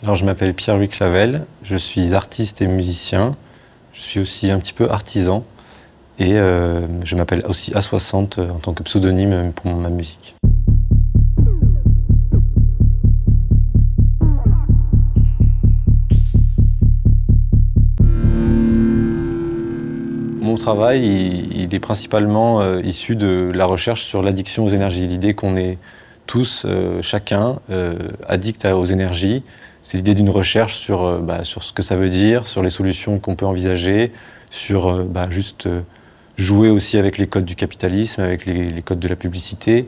Alors, je m'appelle Pierre-Louis Clavel, je suis artiste et musicien, je suis aussi un petit peu artisan et je m'appelle aussi A60 en tant que pseudonyme pour ma musique. Mon travail, il est principalement issu de la recherche sur l'addiction aux énergies. L'idée qu'on est tous, chacun, addicts aux énergies. C'est l'idée d'une recherche sur ce que ça veut dire, sur les solutions qu'on peut envisager, sur juste jouer aussi avec les codes du capitalisme, avec les codes de la publicité.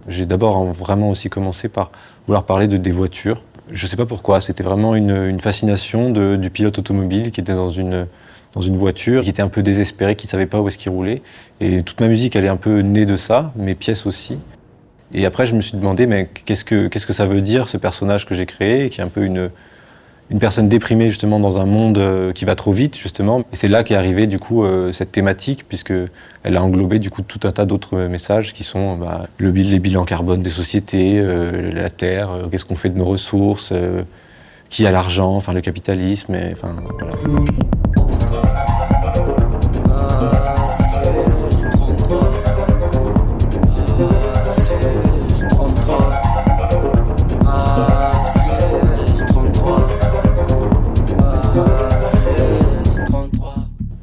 J'ai d'abord vraiment aussi commencé par vouloir parler des voitures. Je ne sais pas pourquoi, c'était vraiment une fascination du pilote automobile qui était dans une voiture, qui était un peu désespéré, qui ne savait pas où est-ce qu'il roulait. Et toute ma musique, elle est un peu née de ça, mes pièces aussi. Et après, je me suis demandé, mais qu'est-ce que ça veut dire, ce personnage que j'ai créé, qui est un peu une personne déprimée, justement, dans un monde qui va trop vite, justement. Et c'est là qu'est arrivée, du coup, cette thématique, puisqu'elle a englobé, du coup, tout un tas d'autres messages qui sont les bilans carbone des sociétés, la Terre, qu'est-ce qu'on fait de nos ressources, qui a l'argent, enfin, le capitalisme, et, enfin, voilà.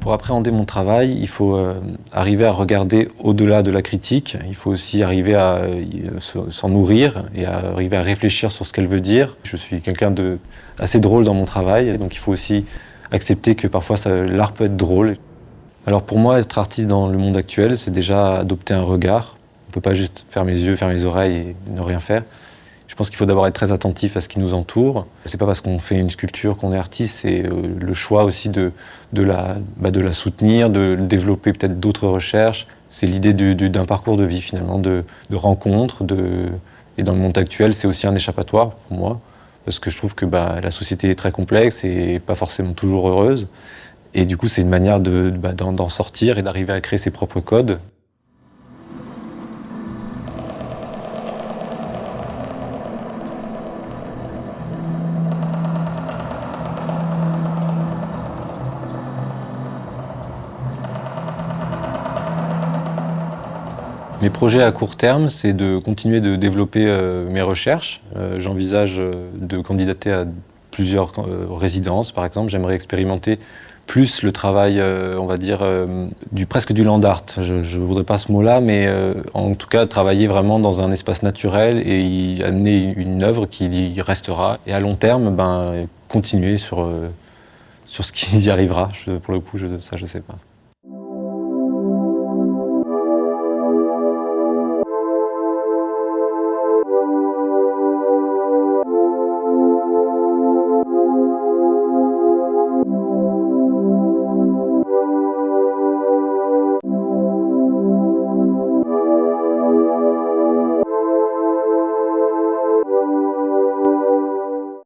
Pour appréhender mon travail, il faut arriver à regarder au-delà de la critique. Il faut aussi arriver à s'en nourrir et à arriver à réfléchir sur ce qu'elle veut dire. Je suis quelqu'un assez drôle dans mon travail, donc il faut aussi accepter que parfois l'art peut être drôle. Alors pour moi, être artiste dans le monde actuel, c'est déjà adopter un regard. On ne peut pas juste fermer les yeux, fermer les oreilles et ne rien faire. Je pense qu'il faut d'abord être très attentif à ce qui nous entoure. C'est pas parce qu'on fait une sculpture qu'on est artiste, c'est le choix aussi de la soutenir, de développer peut-être d'autres recherches. C'est l'idée d'un parcours de vie finalement, de rencontres. Et dans le monde actuel, c'est aussi un échappatoire pour moi, parce que je trouve que la société est très complexe et pas forcément toujours heureuse. Et du coup, c'est une manière d'en sortir et d'arriver à créer ses propres codes. Mes projets à court terme, c'est de continuer de développer mes recherches. J'envisage de candidater à plusieurs résidences, par exemple. J'aimerais expérimenter plus le travail, on va dire, presque du land art. Je ne voudrais pas ce mot-là, mais en tout cas, travailler vraiment dans un espace naturel et y amener une œuvre qui y restera. Et à long terme, continuer sur ce qui y arrivera. Pour le coup, ça, je ne sais pas.